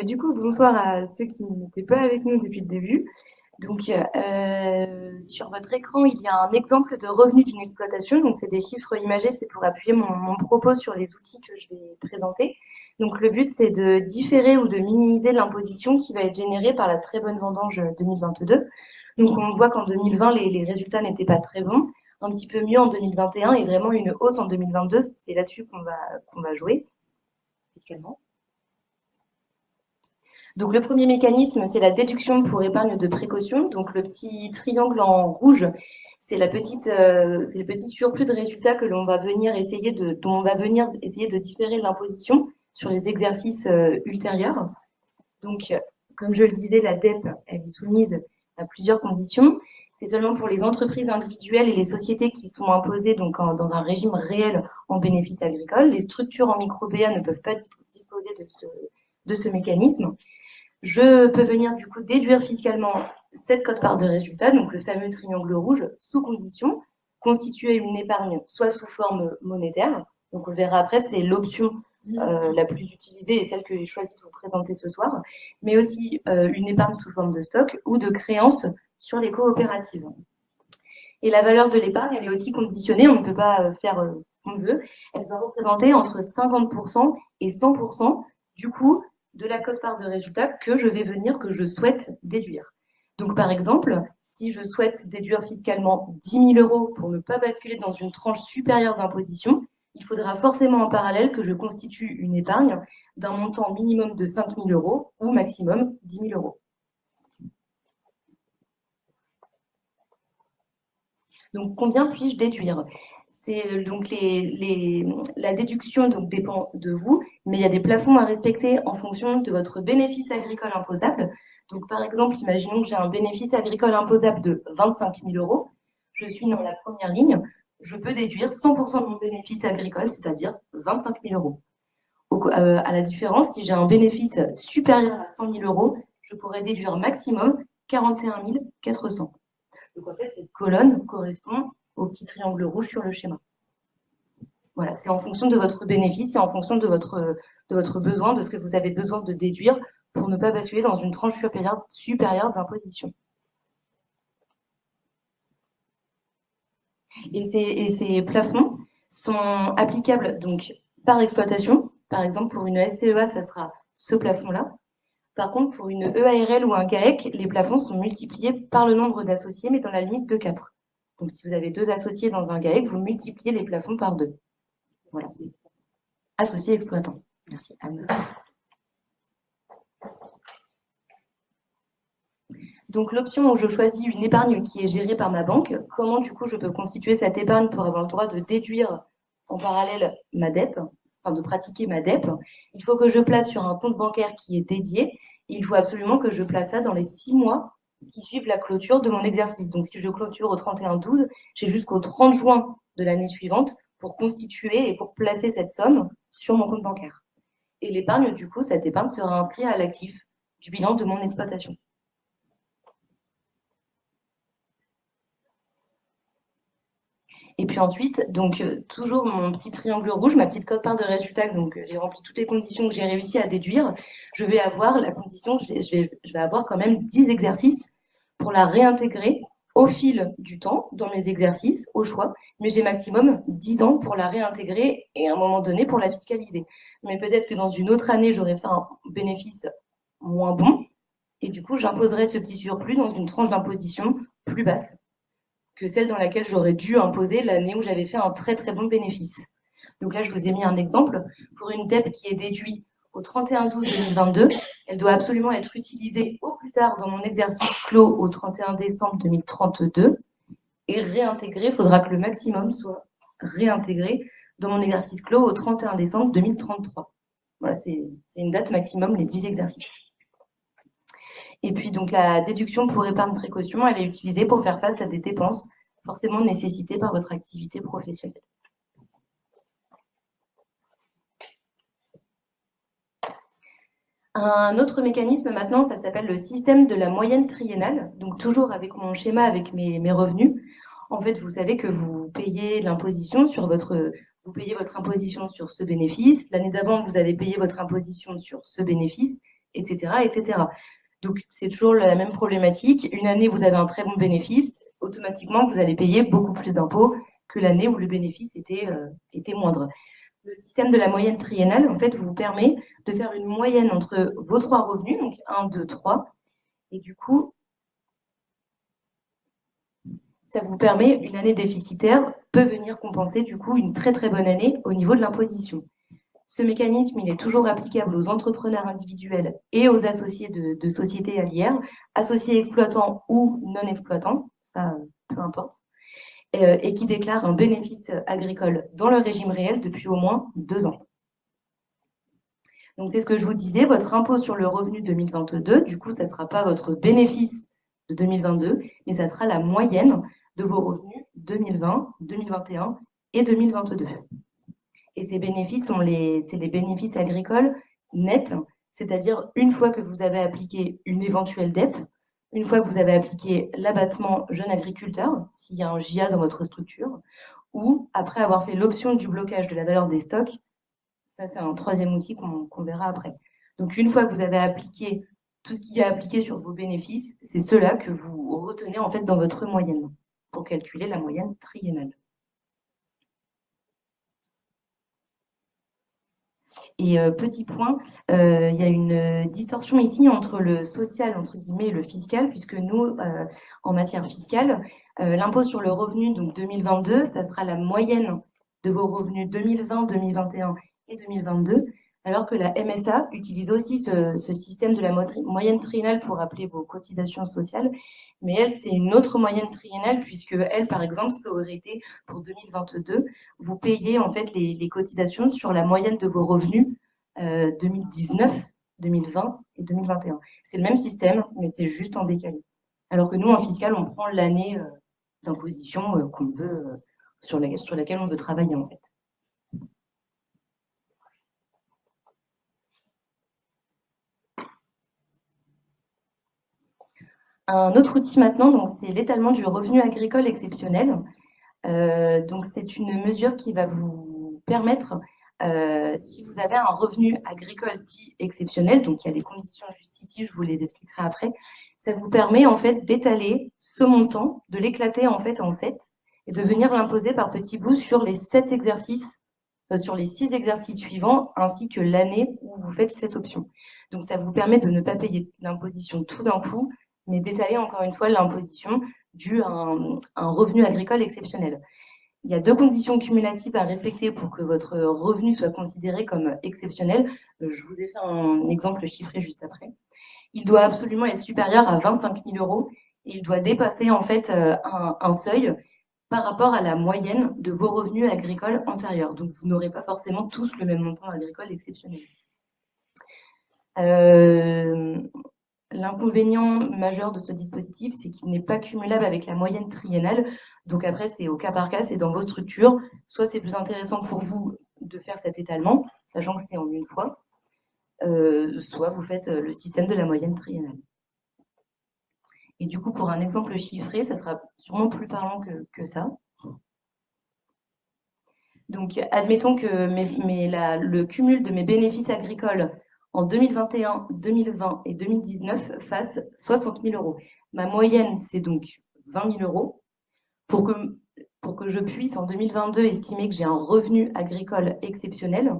du coup, bonsoir à ceux qui n'étaient pas avec nous depuis le début. Donc, sur votre écran, il y a un exemple de revenu d'une exploitation. Donc, c'est des chiffres imagés, c'est pour appuyer mon propos sur les outils que je vais présenter. Donc, le but, c'est de différer ou de minimiser l'imposition qui va être générée par la très bonne vendange 2022. Donc, on voit qu'en 2020, les résultats n'étaient pas très bons, un petit peu mieux en 2021 et vraiment une hausse en 2022. C'est là-dessus qu'on va jouer fiscalement. Donc, le premier mécanisme, c'est la déduction pour épargne de précaution. Donc, le petit triangle en rouge, c'est le petit surplus de résultats que l'on va venir dont on va venir essayer de différer l'imposition sur les exercices ultérieurs. Donc, comme je le disais, la DEP, elle est soumise à plusieurs conditions. C'est seulement pour les entreprises individuelles et les sociétés qui sont imposées donc dans un régime réel en bénéfices agricoles. Les structures en micro-BA ne peuvent pas disposer de ce mécanisme. Je peux venir du coup déduire fiscalement cette quote-part de résultat, donc le fameux triangle rouge, sous condition, constituer une épargne soit sous forme monétaire, donc on le verra après, c'est l'option la plus utilisée et celle que j'ai choisi de vous présenter ce soir, mais aussi une épargne sous forme de stock ou de créances sur les coopératives. Et la valeur de l'épargne, elle est aussi conditionnée, on ne peut pas faire ce qu'on veut, elle va représenter entre 50% et 100% du coût de la quote-part de résultat que je souhaite déduire. Donc, par exemple, si je souhaite déduire fiscalement 10 000 € pour ne pas basculer dans une tranche supérieure d'imposition, il faudra forcément en parallèle que je constitue une épargne d'un montant minimum de 5 000 € ou maximum 10 000 €. Donc, combien puis-je déduire ? Donc la déduction donc, dépend de vous, mais il y a des plafonds à respecter en fonction de votre bénéfice agricole imposable. Donc, par exemple, imaginons que j'ai un bénéfice agricole imposable de 25 000 €. Je suis dans la première ligne. Je peux déduire 100% de mon bénéfice agricole, c'est-à-dire 25 000 €. À la différence, si j'ai un bénéfice supérieur à 100 000 €, je pourrais déduire maximum 41 400 €. Donc, en fait, cette colonne correspond au petit triangle rouge sur le schéma. Voilà, c'est en fonction de votre bénéfice, c'est en fonction de votre besoin, de ce que vous avez besoin de déduire pour ne pas basculer dans une tranche supérieure d'imposition. Et ces plafonds sont applicables donc par exploitation. Par exemple, pour une SCEA, ça sera ce plafond-là. Par contre, pour une EARL ou un GAEC, les plafonds sont multipliés par le nombre d'associés, mais dans la limite de 4. Donc, si vous avez 2 associés dans un GAEC, vous multipliez les plafonds par 2. Voilà. Associé exploitant. Merci, Anne. Donc, l'option où je choisis une épargne qui est gérée par ma banque, comment du coup je peux constituer cette épargne pour avoir le droit de déduire en parallèle ma DEP, enfin de pratiquer ma DEP. Il faut que je place sur un compte bancaire qui est dédié. Et il faut absolument que je place ça dans les 6 mois qui suivent la clôture de mon exercice. Donc, si je clôture au 31/12, j'ai jusqu'au 30 juin de l'année suivante pour constituer et pour placer cette somme sur mon compte bancaire. Et l'épargne, du coup, cette épargne sera inscrite à l'actif du bilan de mon exploitation. Et puis ensuite, donc toujours mon petit triangle rouge, ma petite quote-part de résultat, donc j'ai rempli toutes les conditions que j'ai réussi à déduire. Je vais avoir la condition, je vais avoir quand même 10 exercices pour la réintégrer au fil du temps dans mes exercices, au choix, mais j'ai maximum 10 ans pour la réintégrer et à un moment donné pour la fiscaliser. Mais peut-être que dans une autre année, j'aurais fait un bénéfice moins bon et du coup, j'imposerai ce petit surplus dans une tranche d'imposition plus basse que celle dans laquelle j'aurais dû imposer l'année où j'avais fait un très très bon bénéfice. Donc là, je vous ai mis un exemple. Pour une DEP qui est déduite au 31/12/2022, elle doit absolument être utilisée au plus tard dans mon exercice clos au 31 décembre 2032 et réintégrée. Il faudra que le maximum soit réintégré dans mon exercice clos au 31 décembre 2033. Voilà, c'est une date maximum, les 10 exercices. Et puis, donc, la déduction pour épargne précaution, elle est utilisée pour faire face à des dépenses forcément nécessitées par votre activité professionnelle. Un autre mécanisme maintenant, ça s'appelle le système de la moyenne triennale. Donc, toujours avec mon schéma, avec mes revenus. En fait, vous savez que vous payez l'imposition vous payez votre imposition sur ce bénéfice. L'année d'avant, vous avez payé votre imposition sur ce bénéfice. etc., etc. Donc, c'est toujours la même problématique. Une année, vous avez un très bon bénéfice, automatiquement, vous allez payer beaucoup plus d'impôts que l'année où le bénéfice était moindre. Le système de la moyenne triennale, en fait, vous permet de faire une moyenne entre vos 3 revenus, donc 1, 2, 3, et du coup, ça vous permet, une année déficitaire peut venir compenser du coup une très très bonne année au niveau de l'imposition. Ce mécanisme, il est toujours applicable aux entrepreneurs individuels et aux associés de sociétés allières, associés exploitants ou non exploitants, ça peu importe, et qui déclarent un bénéfice agricole dans le régime réel depuis au moins 2 ans. Donc c'est ce que je vous disais, votre impôt sur le revenu 2022, du coup, ça ne sera pas votre bénéfice de 2022, mais ça sera la moyenne de vos revenus 2020, 2021 et 2022. Et ces bénéfices c'est les bénéfices agricoles nets, c'est-à-dire une fois que vous avez appliqué une éventuelle DEP, une fois que vous avez appliqué l'abattement jeune agriculteur, s'il y a un JA dans votre structure, ou après avoir fait l'option du blocage de la valeur des stocks. Ça, c'est un troisième outil qu'on verra après. Donc, une fois que vous avez appliqué tout ce qui est appliqué sur vos bénéfices, c'est cela que vous retenez en fait dans votre moyenne pour calculer la moyenne triennale. Et petit point, il y a une distorsion ici entre le social, entre guillemets, et le fiscal, puisque nous, en matière fiscale, l'impôt sur le revenu, donc 2022, ça sera la moyenne de vos revenus 2020, 2021 et 2022, alors que la MSA utilise aussi ce système de la moyenne triennale pour appeler vos cotisations sociales, mais elle, c'est une autre moyenne triennale, puisque elle, par exemple, ça aurait été pour 2022, vous payez en fait les cotisations sur la moyenne de vos revenus 2019, 2020 et 2021. C'est le même système, mais c'est juste en décalé. Alors que nous, en fiscal, on prend l'année d'imposition qu'on veut, sur laquelle on veut travailler en fait. Un autre outil maintenant, donc c'est l'étalement du revenu agricole exceptionnel. Donc c'est une mesure qui va vous permettre, si vous avez un revenu agricole dit exceptionnel, donc il y a des conditions juste ici, je vous les expliquerai après, ça vous permet en fait d'étaler ce montant, de l'éclater en fait en 7 et de venir l'imposer par petits bouts sur les 7 exercices, sur les 6 exercices suivants, ainsi que l'année où vous faites cette option. Donc ça vous permet de ne pas payer l'imposition tout d'un coup, mais d'étaler encore une fois l'imposition due à un revenu agricole exceptionnel. Il y a 2 conditions cumulatives à respecter pour que votre revenu soit considéré comme exceptionnel. Je vous ai fait un exemple chiffré juste après. Il doit absolument être supérieur à 25 000 € et il doit dépasser en fait un seuil par rapport à la moyenne de vos revenus agricoles antérieurs. Donc, vous n'aurez pas forcément tous le même montant agricole exceptionnel. L'inconvénient majeur de ce dispositif, c'est qu'il n'est pas cumulable avec la moyenne triennale. Donc après, c'est au cas par cas, c'est dans vos structures. Soit c'est plus intéressant pour vous de faire cet étalement, sachant que c'est en une fois, soit vous faites le système de la moyenne triennale. Et du coup, pour un exemple chiffré, ça sera sûrement plus parlant que ça. Donc, admettons que le cumul de mes bénéfices agricoles en 2021, 2020 et 2019 fasse 60 000 €. Ma moyenne, c'est donc 20 000 €. Pour que je puisse, en 2022, estimer que j'ai un revenu agricole exceptionnel,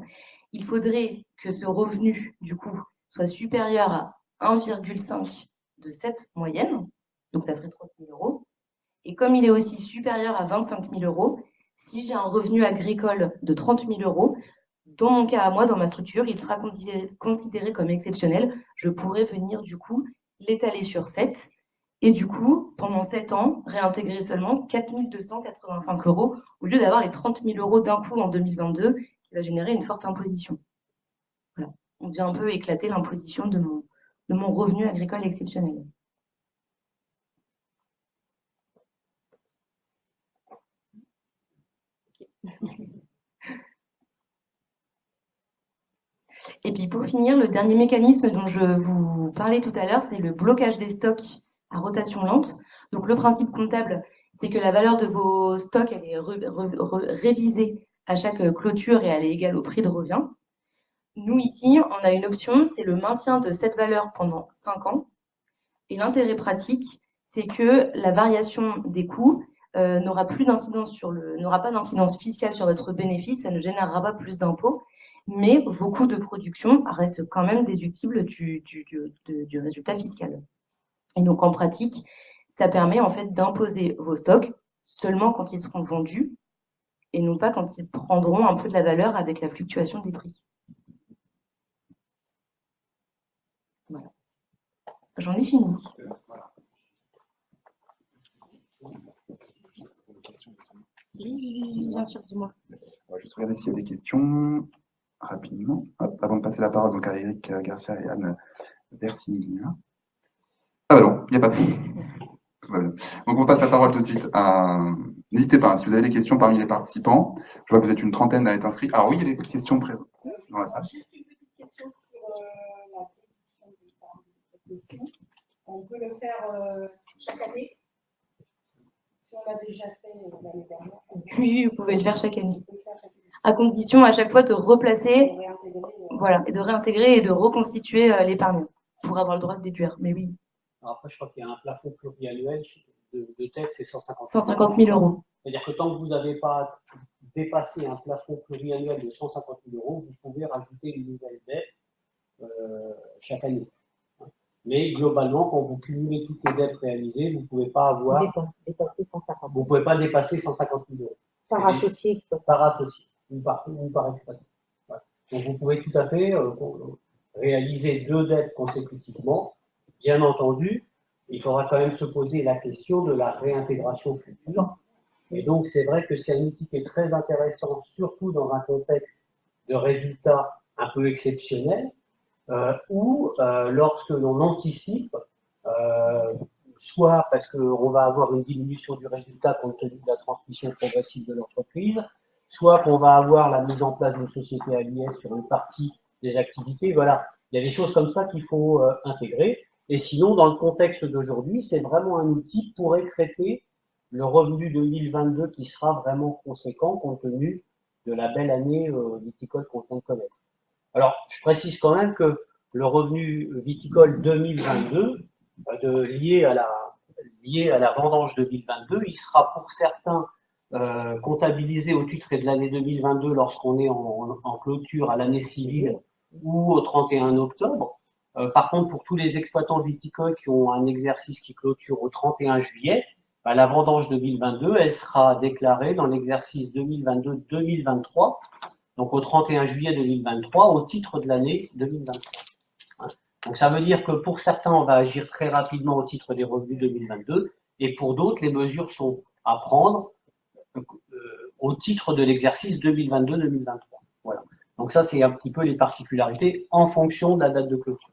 il faudrait que ce revenu, du coup, soit supérieur à 1,5 de cette moyenne. Donc, ça ferait 30 000 €. Et comme il est aussi supérieur à 25 000 €, si j'ai un revenu agricole de 30 000 €, dans mon cas à moi, dans ma structure, il sera considéré comme exceptionnel. Je pourrais venir du coup l'étaler sur 7 et du coup, pendant 7 ans, réintégrer seulement 4 285 € au lieu d'avoir les 30 000 € d'un coup en 2022 qui va générer une forte imposition. Voilà. On vient un peu éclater l'imposition de mon revenu agricole exceptionnel. Et puis pour finir, le dernier mécanisme dont je vous parlais tout à l'heure, c'est le blocage des stocks à rotation lente. Donc le principe comptable, c'est que la valeur de vos stocks elle est révisée à chaque clôture et elle est égale au prix de revient. Nous, ici, on a une option, c'est le maintien de cette valeur pendant 5 ans. Et l'intérêt pratique, c'est que la variation des coûts n'aura pas d'incidence fiscale sur votre bénéfice, ça ne générera pas plus d'impôts, mais vos coûts de production restent quand même déductibles du résultat fiscal. Et donc, en pratique, ça permet en fait d'imposer vos stocks seulement quand ils seront vendus et non pas quand ils prendront un peu de la valeur avec la fluctuation des prix. Voilà. J'en ai fini. Oui, bien sûr, dis-moi. On va juste regarder s'il y a des questions rapidement. Hop, avant de passer la parole donc, à Eric Garcia et Anne Versignina. Ah bah non, il n'y a pas de... Tout va bien. Donc on passe la parole tout de suite à... N'hésitez pas, si vous avez des questions parmi les participants. Je vois que vous êtes une trentaine à être inscrits. Alors oui, il y a des questions présentes dans la salle. Juste une petite question sur la production des parts. On peut le faire chaque année si on l'a déjà fait l'année dernière. Oui, vous pouvez le faire chaque année. À condition à chaque fois de replacer, voilà, et de réintégrer et de reconstituer l'épargne pour avoir le droit de déduire. Mais oui. Alors après, je crois qu'il y a un plafond pluriannuel de tête, c'est 150 000 euros. C'est-à-dire que tant que vous n'avez pas dépassé un plafond pluriannuel de 150 000 euros, vous pouvez rajouter une nouvelle dette chaque année. Mais globalement, quand vous cumulez toutes les dettes réalisées, vous ne pouvez pas avoir dépasser 150 000. Vous ne pouvez pas dépasser 150 000 euros. Par associé exploitant. Par associé ou par exploitant. Voilà. Donc vous pouvez tout à fait réaliser 2 dettes consécutivement. Bien entendu, il faudra quand même se poser la question de la réintégration future. Et donc c'est vrai que c'est un outil qui est très intéressant, surtout dans un contexte de résultats un peu exceptionnels, où lorsque l'on anticipe, soit parce qu'on va avoir une diminution du résultat compte tenu de la transmission progressive de l'entreprise, soit qu'on va avoir la mise en place d'une société à l'IS sur une partie des activités. Voilà, il y a des choses comme ça qu'il faut intégrer. Et sinon, dans le contexte d'aujourd'hui, c'est vraiment un outil pour traiter le revenu 2022 qui sera vraiment conséquent compte tenu de la belle année viticole qu'on vient de connaître. Alors, je précise quand même que le revenu viticole 2022, lié à la vendange 2022, il sera pour certains comptabilisé au titre de l'année 2022 lorsqu'on est en clôture à l'année civile ou au 31 octobre. Par contre, pour tous les exploitants viticoles qui ont un exercice qui clôture au 31 juillet, bah, la vendange 2022, elle sera déclarée dans l'exercice 2022-2023, donc au 31 juillet 2023, au titre de l'année 2023. Donc ça veut dire que pour certains, on va agir très rapidement au titre des revenus 2022, et pour d'autres, les mesures sont à prendre au titre de l'exercice 2022-2023. Voilà. Donc ça, c'est un petit peu les particularités en fonction de la date de clôture.